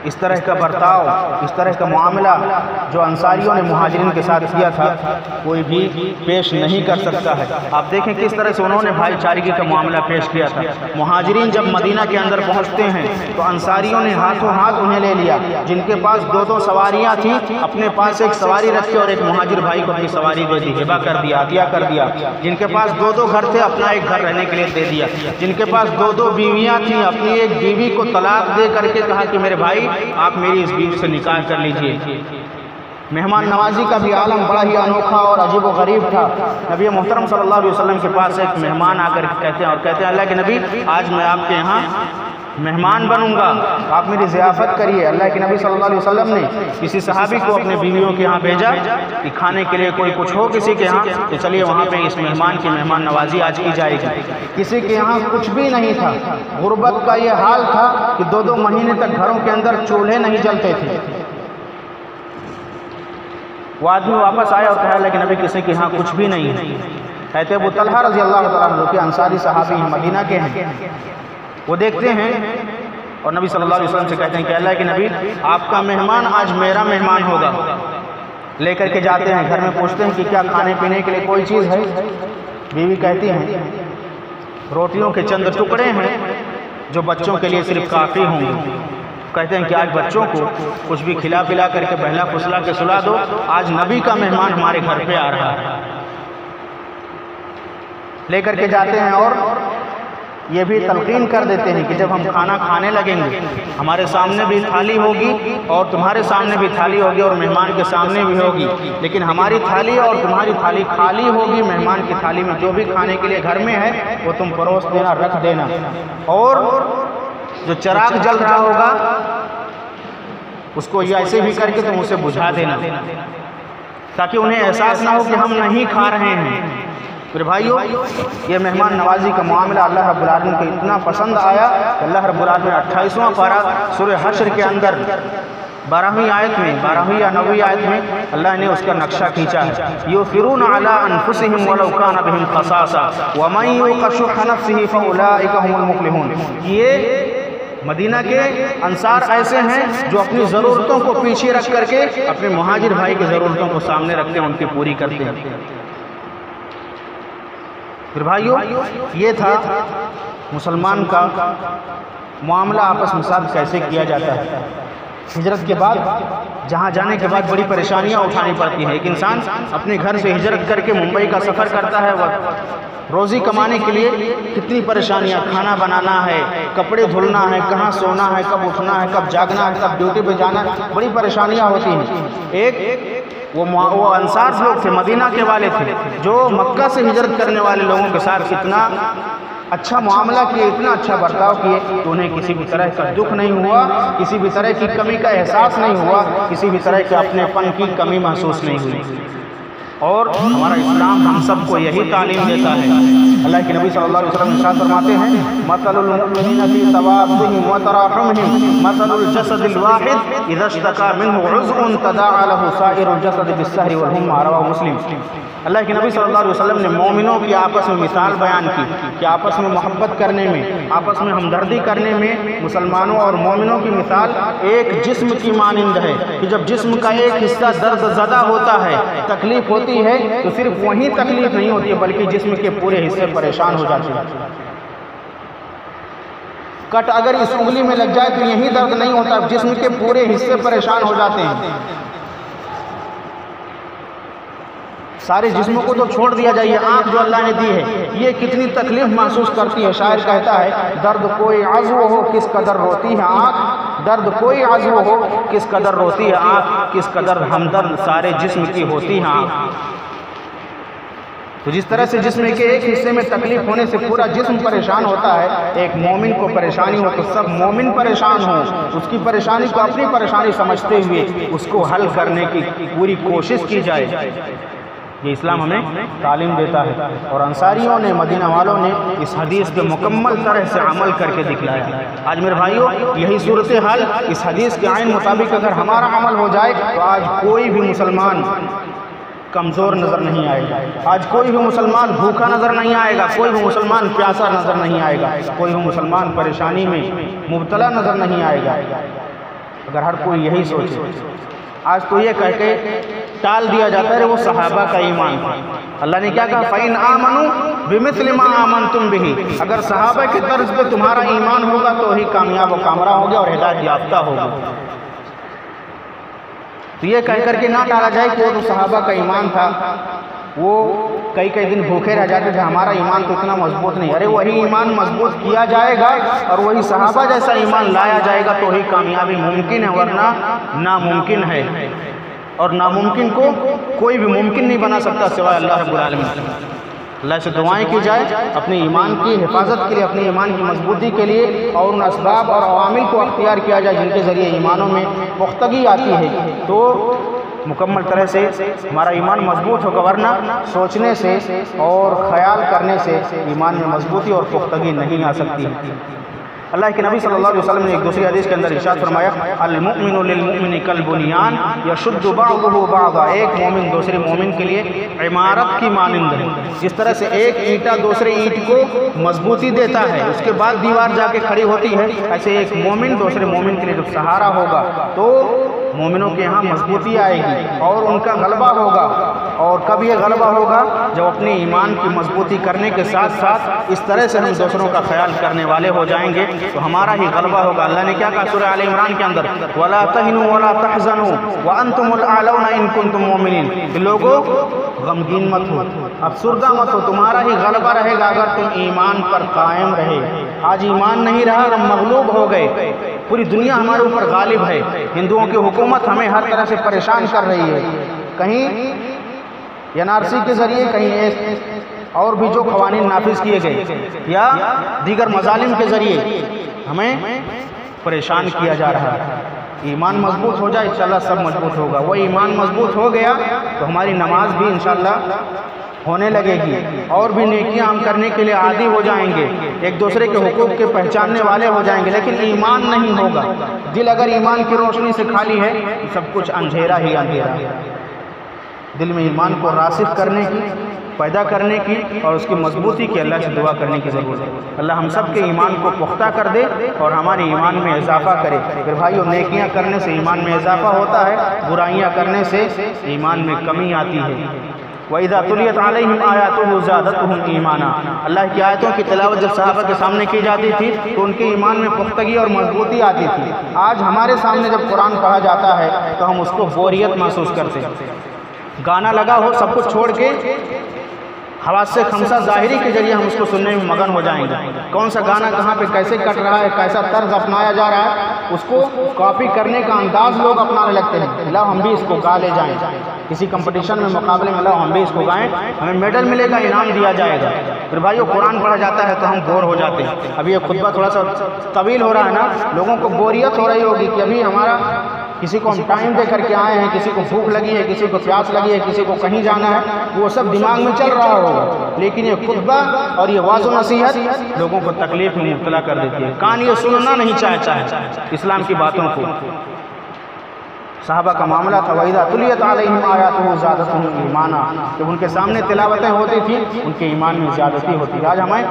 اس طرح کا برتاؤ، اس طرح کا معاملہ جو انصاریوں نے مہاجرین کے ساتھ کیا تھا کوئی بھی پیش نہیں کر سکتا ہے۔ آپ دیکھیں کس طرح سے انہوں نے بھائی چارگی کا معاملہ پیش کیا تھا۔ مہاجرین جب مدینہ کے اندر پہنچتے ہیں تو انصاریوں نے ہاتھوں ہاتھ انہیں لے لیا، جن کے پاس دو دو سواریاں تھیں اپنے پاس ایک سواری رکھی اور ایک مہاجر بھائی کو اپنی سواری دے دی، ہبہ کر دیا، عطیہ کر دیا۔ جن کے پاس دو دو گھر تھے اپنا ایک گھر رہنے کے لیے دے دیا، جن کے پاس دو دو بیویاں تھیں اپنی ایک بیوی کو طلاق دے کر کے کہا کہ میرے بھائی آپ میری اس بیوی سے نکاح کر لیجئے۔ مہمان نوازی کا بھی عالم بڑا ہی انوکھا اور عجیب و غریب تھا۔ نبی محترم صلی اللہ علیہ وسلم کے پاس ایک مہمان آ کر کہتے ہیں اللہ کے نبی آج میں آپ کے یہاں مہمان بنوں گا، آپ میری ضیافت کریے۔ اللہ کے نبی صلی اللہ علیہ وسلم نے کسی صحابی کو اپنے بیویوں کے یہاں بھیجا کہ کھانے کے لیے کوئی کچھ ہو کسی کے یہاں تو چلیے وہاں پہ اس مہمان کی مہمان نوازی آج کی جائے گی۔ کسی کے یہاں کچھ بھی نہیں تھا، غربت کا یہ حال تھا کہ دو دو مہینے تک گھروں کے اندر چولہے نہیں جلتے تھے۔ وہ آدمی واپس آیا اور کہا اللہ کے نبی کسی کے یہاں کچھ بھی نہیں ہے۔ کہتے ابو طلحہ رضی اللہ تعالیٰ عنہ کے انصاری صحابی مدینہ کے ہیں، وہ دیکھتے ہیں اور نبی صلی اللہ علیہ وسلم سے کہتے ہیں کہ اللہ کے نبی آپ کا مہمان آج میرا مہمان ہوگا۔ لے کر کے جاتے ہیں، گھر میں پوچھتے ہیں کہ کیا کھانے پینے کے لیے کوئی چیز ہے؟ بیوی کہتی ہیں روٹیوں کے چند ٹکڑے ہیں جو بچوں کے لیے صرف کافی ہوں گے۔ کہتے ہیں کہ آج بچوں کو کچھ بھی کھلا پلا کر کے بہلا پھسلا کے سلا دو، آج نبی کا مہمان ہمارے گھر پہ آ رہا ہے۔ لے کر کے جاتے ہیں اور یہ بھی تلقین کر دیتے ہیں کہ جب ہم کھانا کھانے لگیں گے ہمارے سامنے بھی تھالی ہوگی اور تمہارے سامنے بھی تھالی ہوگی اور مہمان کے سامنے بھی ہوگی، لیکن ہماری تھالی اور تمہاری تھالی خالی ہوگی، مہمان کی تھالی میں جو بھی کھانے کے لیے گھر میں ہے وہ تم پروس دینا، رکھ دینا، اور جو چراغ جل رہا ہوگا اس کو ایسے بھی کر کے تم اسے بجھا دینا تاکہ انہیں احساس نہ ہو کہ ہم نہیں کھا رہے ہیں۔ میرے بھائیو، یہ مہمان نوازی کا معاملہ اللہ رب العالمین کو اتنا پسند آیا کہ اللہ رب العالمین 28واں پارہ سورہ حشر کے اندر 12ویں آیت میں 12ویں یا 9ویں آیت میں اللہ نے اس کا نقشہ کھینچا ہے۔ یؤثرون علی انفسہم ولو کان بہم خصاصہ ومن یوق شح نفسہ فاولئک هم المفلحون۔ یہ مدینہ کے انصار ایسے ہیں جو اپنی ضرورتوں کو پیچھے رکھ کر کے اپنے مہاجر بھائی کی ضرورتوں کو سامنے رکھتے ہیں، ان کی پوری کرتے ہیں۔ پھر بھائیو، یہ تھا مسلمان کا معاملہ آپس میں ساتھ کیسے کیا جاتا ہے۔ ہجرت کے بعد جہاں جانے کے بعد بڑی پریشانیاں اٹھانی پڑتی ہیں۔ ایک انسان اپنے گھر سے ہجرت کر کے ممبئی کا سفر کرتا ہے، وہ روزی کمانے کے لیے کتنی پریشانیاں، کھانا بنانا ہے، کپڑے دھلنا ہے، کہاں سونا ہے، کب اٹھنا ہے، کب جاگنا ہے، کب ڈیوٹی پہ جانا ہے، بڑی پریشانیاں ہوتی ہیں۔ وہ انصار لوگ تھے، مدینہ کے والے تھے، جو مکہ سے ہجرت کرنے والے لوگوں کے ساتھ کتنا اچھا معاملہ کیے، اتنا اچھا برتاؤ کیے کہ انہیں کسی بھی طرح کا دکھ نہیں ہوا، کسی بھی طرح کی کمی کا احساس نہیں ہوا، کسی بھی طرح کے اپنے پن کی کمی محسوس نہیں ہوئی۔ اور ہمارا اسلام ہم سب کو یہی تعلیم دیتا ہے۔ اللہ کے نبی صلی اللہ علیہ وسلم ارشاد فرماتے ہیں مثل المؤمنین فی توادهم وتراحمهم مثل الجسد الواحد اذا اشتكى منه عضو تداعى له سائر الجسد بالسهر والحمى، رواه مسلم۔ اللہ کے نبی صلی اللہ علیہ وسلم نے مومنوں کی آپس میں مثال بیان کی کہ آپس میں محبت کرنے میں، آپس میں ہمدردی کرنے میں مسلمانوں اور مومنوں کی مثال ایک جسم کی مانند ہے کہ جب جسم کا ایک حصہ درد زدہ ہوتا ہے، تکلیف ہوتی ہے، تو صرف وہی تکلیف نہیں ہوتی ہے بلکہ جسم کے پورے حصے پریشان ہو جاتے ہیں۔ کٹ اگر اس انگلی میں لگ جائے تو یہی درد نہیں ہوتا، جسم کے پورے حصے پریشان ہو جاتے ہیں۔ سارے جسموں کو تو چھوڑ دیا جائے، آنکھ جو اللہ نے دی ہے یہ کتنی تکلیف محسوس کرتی ہے۔ شاعر کہتا ہے درد کوئی عضو ہو کس قدر روتی ہے آنکھ، درد کوئی عضو ہو کس قدر روتی ہے آنکھ، کس قدر ہمدرد سارے جسم کی ہوتی ہے آنکھ۔ تو جس طرح سے جسم کے ایک حصے میں تکلیف ہونے سے پورا جسم پریشان ہوتا ہے، ایک مومن کو پریشانی ہو تو سب مومن پریشان ہوں، اس کی پریشانی کو اپنی پریشانی سمجھتے ہوئے اس کو حل کرنے کی پوری کوشش کی جائے۔ یہ اسلام ہمیں تعلیم دیتا ہے، اور انصاریوں نے، مدینہ والوں نے اس حدیث پہ مکمل طرح سے عمل کر کے دکھلایا۔ آج میرے بھائیوں یہی صورتحال اس حدیث کے عین مطابق اگر ہمارا عمل ہو جائے تو آج کوئی بھی مسلمان کمزور نظر نہیں آئے گا، آج کوئی بھی مسلمان بھوکا نظر نہیں آئے گا، کوئی بھی مسلمان پیاسا نظر نہیں آئے گا، کوئی بھی مسلمان پریشانی میں مبتلا نظر نہیں آئے گا اگر ہر کوئی یہی سوچے۔ آج تو یہ کہہ کے ٹال دیا جاتا ہے وہ صحابہ کا ایمان تھا۔ اللہ نے کیا کہا فَإِنْ آمَنُوا بِمِثْلِ مَا آمَنْتُمْ بِهِ، اگر صحابہ کے طرز پہ تمہارا ایمان ہوگا تو ہی کامیاب و کامرا ہوگا اور ہدایت یافتہ ہوگا۔ تو یہ کہہ کر کے نہ ٹالا جائے کہ وہ تو صحابہ کا ایمان تھا، وہ کئی دن بھوکے رہ جاتے تھے، ہمارا ایمان تو اتنا مضبوط نہیں۔ ارے وہی ایمان مضبوط کیا جائے گا اور وہی صحابہ جیسا ایمان لایا جائے گا تو ہی کامیابی ممکن ہے، ورنہ ناممکن ہے، اور ناممکن کو کوئی بھی ممکن نہیں بنا سکتا سوائے اللہ رب العالمین۔ اللہ سے دعائیں کی جائے اپنے ایمان کی حفاظت کے لیے، اپنے ایمان کی مضبوطی کے لیے، اور ان اسباب اور عوامل کو اختیار کیا جائے جن کے ذریعے ایمانوں میں پختگی آتی ہے، تو مکمل طرح سے ہمارا ایمان مضبوط ہوگا، ورنہ سوچنے سے اور خیال کرنے سے ایمان میں مضبوطی اور پختگی نہیں آ سکتی۔ اللہ کے نبی صلی اللہ علیہ وسلم نے ایک دوسری حدیث کے اندر ارشاد فرمایا المؤمن للمؤمن کالبنیان یشد بعضہ بعضا، ایک مومن دوسرے مومن کے لیے عمارت کی مانند ہے۔ جس طرح سے ایک اینٹا دوسرے اینٹ کو مضبوطی دیتا ہے، اس کے بعد دیوار جا کے کھڑی ہوتی ہے، ایسے ایک مومن دوسرے مومن کے لیے جب سہارا ہوگا تو مومنوں کے یہاں مضبوطی آئے گی اور ان کا غلبہ ہوگا۔ اور کب یہ غلبہ ہوگا؟ جب اپنے ایمان کی مضبوطی کرنے کے ساتھ ساتھ اس طرح سے ہم دوسروں کا خیال کرنے والے ہو جائیں گے تو ہمارا ہی غلبہ ہوگا۔ اللہ نے کیا کہا سورہ آل عمران کے اندر وَلَا تَهِنُوا وَلَا تَحْزَنُوا وَأَنْتُمُ الْأَعْلَوْنَ إِن كُنتُم مُؤْمِنِينَ، کہ لوگوں غمگین مت ہو، افسردہ مت ہو، تمہارا ہی غلبہ رہے گا اگر تم ایمان پر قائم رہے۔ آج ایمان نہیں رہا اور ہم مغلوب ہو گئے، پوری دنیا ہمارے اوپر غالب ہے، ہندوؤں کی حکومت ہمیں ہر طرح سے پریشان کر رہی ہے، کہیں NRC کے ذریعے، کہیں اور بھی جو قوانین نافذ کیے گئے یا دیگر مظالم کے ذریعے ہمیں پریشان کیا جا رہا ہے۔ ایمان مضبوط ہو جائے انشاءاللہ سب مضبوط ہوگا۔ وہ ایمان مضبوط ہو گیا تو ہماری نماز بھی انشاءاللہ ہونے لگے گی، اور بھی نیکیاں ہم کرنے کے لیے عادی ہو جائیں گے، ایک دوسرے کے حقوق کے پہچاننے والے ہو جائیں گے۔ لیکن ایمان نہیں ہوگا، دل اگر ایمان کی روشنی سے خالی ہے سب کچھ اندھیرا ہی اندھیرا ہے۔ دل میں ایمان کو راسخ کرنے کی، پیدا کرنے کی اور اس کی مضبوطی کی اللہ سے دعا کرنے کی ضرورت ہے۔ اللہ ہم سب کے ایمان کو پختہ کر دے اور ہمارے ایمان میں اضافہ کرے۔ پھر بھائیو نیکیاں کرنے سے ایمان میں اضافہ ہوتا ہے، برائیاں کرنے سے ایمان میں کمی آتی ہے۔ وَإِذَا تُلِيَتْ عَلَيْهِمْ آيَاتُهُ زَادَتْهُمْ إِيمَانًا، اللہ کی آیتوں کی تلاوت جب صحابہ کے سامنے کی جاتی تھی تو ان کے ایمان میں پختگی اور مضبوطی آتی تھی۔ آج ہمارے سامنے جب قرآن پڑھا جاتا ہے تو ہم اس کو بوریت محسوس کرتے ہیں، گانا لگا ہو سب کچھ چھوڑ کے حواس سے خمسہ ظاہری کے ذریعے ہم اس کو سننے میں مگن ہو جائیں گے، کون سا گانا کہاں پہ کیسے کٹ رہا ہے، کیسا طرز اپنایا جا رہا ہے، اس کو کاپی کرنے کا انداز لوگ اپنانے لگتے ہیں۔ لاؤ ہم بھی اس کو گا لے جائیں، کسی کمپٹیشن میں مقابلے میں لاؤ ہم بھی اس کو گائیں، ہمیں میڈل ملے گا، انعام دیا جائے گا۔ پھر بھائیو قرآن پڑھا جاتا ہے تو ہم بور ہو جاتے ہیں۔ ابھی یہ خطبہ تھوڑا سا طویل ہو رہا ہے نا، لوگوں کو بوریت ہو رہی ہوگی کہ ابھی ہمارا کسی کو ہم ٹائم دے کر کے آئے ہیں، کسی کو بھوک لگی ہے، کسی کو پیاس لگی ہے، کسی کو کہیں جانا ہے، وہ سب دماغ میں چل رہا ہوگا، لیکن یہ خطبہ اور یہ واعظ و نصیحت لوگوں کو تکلیف میں مبتلا کر دیتی ہے، کان یہ سننا نہیں چاہتا ہے اسلام کی باتوں کو۔ صحابہ کا معاملہ تھا وَإِذَا تُلِيَتْ عَلَيْهِمْ آيَاتُهُ زَادَتْهُمْ ایمانا، جب ان کے سامنے تلاوتیں ہوتی تھیں ان کے ایمان میں زیادتی ہوتی۔ آج ہمیں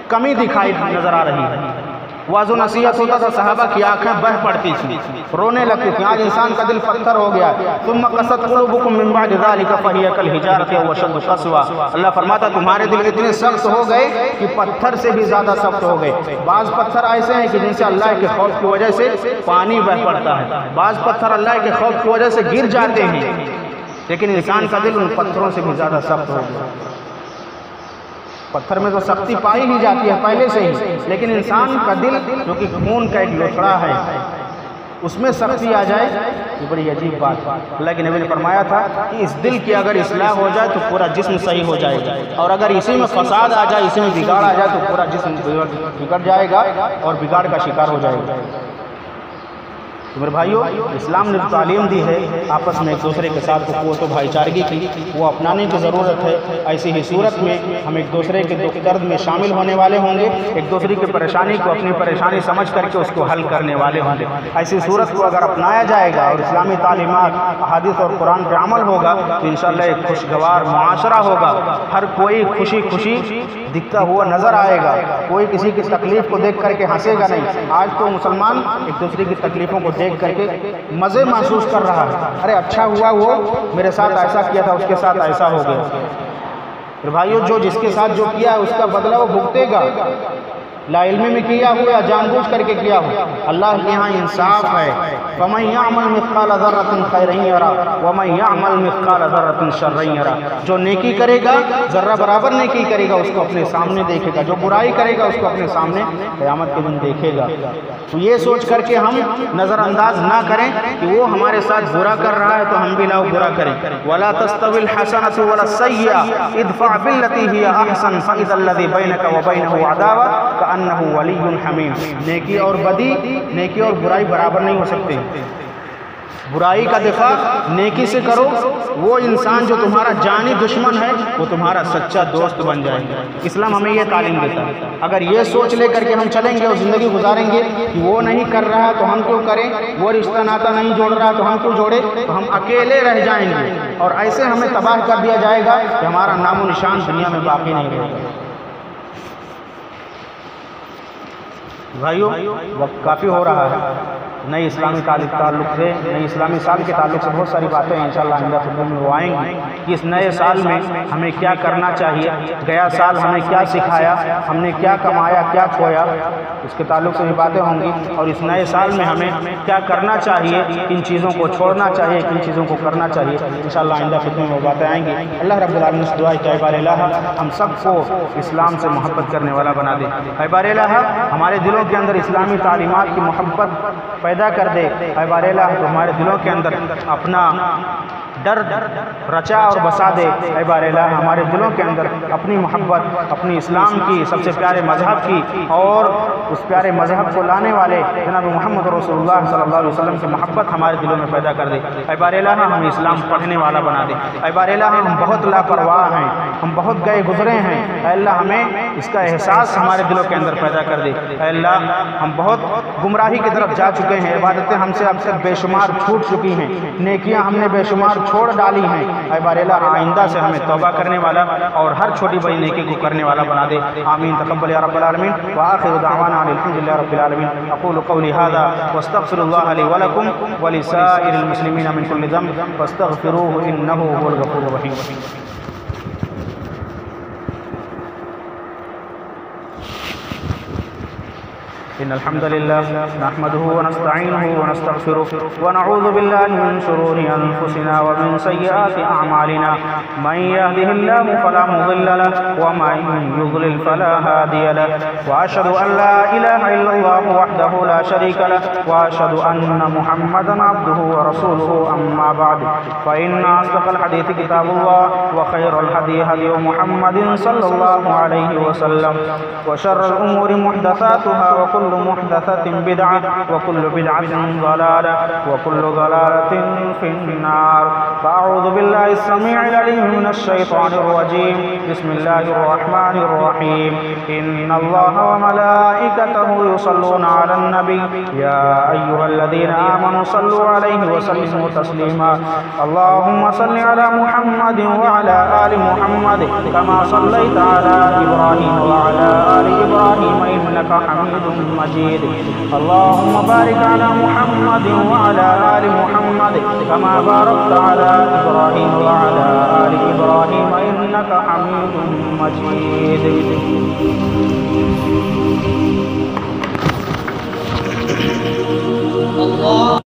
کمی دکھائی نظر آ رہی ہے۔ واعظ و نصیحت ہوتا تھا، صحابہ کی آنکھیں بہہ پڑتی تھیں، رونے لگتی تھیں۔ آج انسان کا دل پتھر ہو گیا۔ ثُمَّ قَسَتْ قُلُوبُكُم مِّن بَعْدِ ذَلِكَ فَهِيَ كَالْحِجَارَةِ أَوْ أَشَدُّ قَسْوَةً، اللہ فرماتا تمہارے دل اتنے سخت ہو گئے کہ پتھر سے بھی زیادہ سخت ہو گئے۔ بعض پتھر ایسے ہیں کہ جن سے اللہ کے خوف کی وجہ سے پانی بہہ پڑتا ہے، بعض پتھر اللہ کے خوف کی وجہ سے گر جاتے ہیں، لیکن انسان کا دل ان پتھروں سے بھی زیادہ سخت ہو گیا۔ پتھر میں تو سختی پائی ہی جاتی ہے پہلے سے ہی، لیکن انسان کا دل جو کہ خون کا ایک لوتھڑا ہے اس میں سختی آ جائے یہ بڑی عجیب بات ہے۔ اللہ کے نبی نے فرمایا تھا کہ اس دل کی اگر اصلاح ہو جائے تو پورا جسم صحیح ہو جائے گا، اور اگر اسی میں فساد آ جائے، اسی میں بگاڑ آ جائے تو پورا جسم بگڑ جائے گا اور بگاڑ کا شکار ہو جائے گا۔ تو میرے بھائیو، اسلام نے تعلیم دی ہے آپس میں ایک دوسرے کے ساتھ قوت و بھائی چارگی کی، وہ اپنانے کی ضرورت ہے۔ ایسی ہی صورت میں ہم ایک دوسرے کے دکھ درد میں شامل ہونے والے ہوں گے، ایک دوسرے کی پریشانی کو اپنی پریشانی سمجھ کر کے اس کو حل کرنے والے ہوں گے۔ ایسی صورت کو اگر اپنایا جائے گا اور اسلامی تعلیمات، احادیث اور قرآن پہ عمل ہوگا تو انشاءاللہ ایک خوشگوار معاشرہ ہوگا۔ ہر کوئی خوشی خوشی دکھتا ہوا نظر آئے گا، کوئی کسی کی تکلیف کو دیکھ کر کے ہنسے گا نہیں۔ آج تو مسلمان ایک دوسرے کی تکلیفوں کو دیکھ کر کے مزے محسوس کر رہا ہے، ارے اچھا ہوا وہ میرے ساتھ ایسا کیا تھا، اس کے ساتھ ایسا ہو گیا۔ پھر بھائیو، جو جس کے ساتھ جو کیا ہے اس کا بدلہ وہ بھگتے گا، لا علم میں کیا ہو یا جان بوجھ کر کے کیا ہو۔ اللہ کے یہاں انصاف ہے، فَمَن يَعْمَلْ مِثْقَالَ ذَرَّةٍ خَيْرًا يَرَهُ وَمَن يَعْمَلْ مِثْقَالَ ذَرَّةٍ شَرًّا يَرَهُ، جو نیکی کرے گا ذرہ برابر نیکی کرے گا اس کو اپنے سامنے دیکھے گا، جو برائی کرے گا اس کو اپنے سامنے قیامت کے دن دیکھے گا۔ تو یہ سوچ کر کے ہم نظر انداز نہ کریں کہ وہ ہمارے ساتھ برا کر رہا ہے تو ہم بھی لاؤ برا کریں۔ وَلَا تَسْتَوِي الْحَسَنَةُ وَلَا السَّيِّئَةُ ادْفَعْ بِالَّتِي هِيَ أَحْسَنُ فَإِذَا الَّذِي بَيْنَكَ وَبَيْنَهُ عَدَاوَةٌ كَأَنَّهُ وَلِيٌّ حَمِيمٌ۔ نیکی اور بدی، نیکی اور برائی برابر نہیں ہو سکتے۔ برائی کا دفاع نیکی سے کرو، وہ انسان جو تمہارا جانی دشمن ہے وہ تمہارا سچا دوست بن جائے گا۔ اسلام ہمیں یہ تعلیم دیتا ہے۔ اگر یہ سوچ لے کر کے ہم چلیں گے اور زندگی گزاریں گے کہ وہ نہیں کر رہا تو ہم کیوں کریں، وہ رشتہ ناتا نہیں جوڑ رہا تو ہم کیوں جوڑیں، تو ہم اکیلے رہ جائیں گے اور ایسے ہمیں تباہ کر دیا جائے گا کہ ہمارا نام و نشان دنیا میں باقی نہیں رہے گا۔ بھائیو، وقت کافی ہو رہا ہے۔ نئی اسلامی تعلق سے، نئی اسلامی سال کے تعلق سے بہت ساری باتیں انشاءاللہ آئندہ خطبے میں وہ آئیں گی کہ اس نئے سال میں ہمیں کیا کرنا چاہیے، گیا سال ہمیں کیا سکھایا، ہم نے کیا کمایا کیا کھویا، اس کے تعلق سے بھی باتیں ہوں گی، اور اس نئے سال میں ہمیں کیا کرنا چاہیے، کن چیزوں کو چھوڑنا چاہیے، کن چیزوں کو کرنا چاہیے، انشاءاللہ آئندہ خطبے میں وہ باتیں آئیں گی۔ اللہ رب العالمین سے دعا ہے کہ بار الہ ہم سب کو اسلام سے محبت کرنے والا بنا دے۔ اے بار الہ ہمارے دلوں کے اندر اسلامی تعلیمات کی محبت پیدا کر دے۔ اے بار الہ ہمارے دلوں کے اندر اپنا ڈر رچا اور بسا دے۔ اے بار الہ ہمارے دلوں کے اندر اپنی محبت، اپنی اسلام کی سب سے پیارے مذہب کی اور اس پیارے مذہب کو لانے والے جناب محمد رسول اللہ صلی اللہ علیہ وسلم کی محبت ہمارے دلوں میں پیدا کر دے۔ اے بار الہ ہمیں اسلام پڑھنے والا بنا دے۔ اے بار الہ ہم بہت لاپرواہ ہیں، ہم بہت گئے گزرے ہیں، اے اللہ ہمیں اس کا احساس ہمارے دلوں کے اندر پیدا کر دے۔ اے اللہ ہم بہت گمراہی کی طرف جا چکے ہیں، عبادتیں ہم سے اب تک بے شمار چھوٹ چکی ہیں، نیکیاں ہم نے بے شمار چھوڑ ڈالی ہیں۔ اے بار الہ آئندہ سے ہمیں توبہ کرنے والا اور ہر چھوٹی بڑی نیکی کو کرنے والا بنا دے۔ آمین تقبل یا رب العالمین، وآخر دعوانا الحمد للہ رب العالمین۔ اقول قولی ھذا واستغفر اللہ لی ولکم ولسائر المسلمین من کل ذنب فاستغفروہ انہ هو الغفور الرحیم۔ إن الحمد لله نحمده ونستعينه ونستغفره ونعوذ بالله من شرور أنفسنا ومن سيئات أعمالنا من يهده الله فلا مضل له ومن يضلل فلا هادي له وأشهد أن لا إله إلا الله وحده لا شريك له وأشهد أن محمدا عبده ورسوله أما بعد فإن أصدق الحديث كتاب الله وخير الهدي هدي محمد صلى الله عليه وسلم وشر الأمور محدثاتها وكل محدثة بدعة وكل بدعة ضلالة وكل ضلالة في النار فأعوذ بالله السميع العليم من الشيطان الرجيم بسم الله الرحمن الرحيم إن الله وملائكته يصلون على النبي يا أيها الذين آمنوا صلوا عليه وسلموا تسليما اللهم صل على محمد وعلى آل محمد كما صليت على إبراهيم وعلى آل إبراهيم إنك حميد مجيد اللهم بارك على محمد وعلى آل محمد كما باركت على إبراهيم وعلى آل إبراهيم إنك حميد مجيد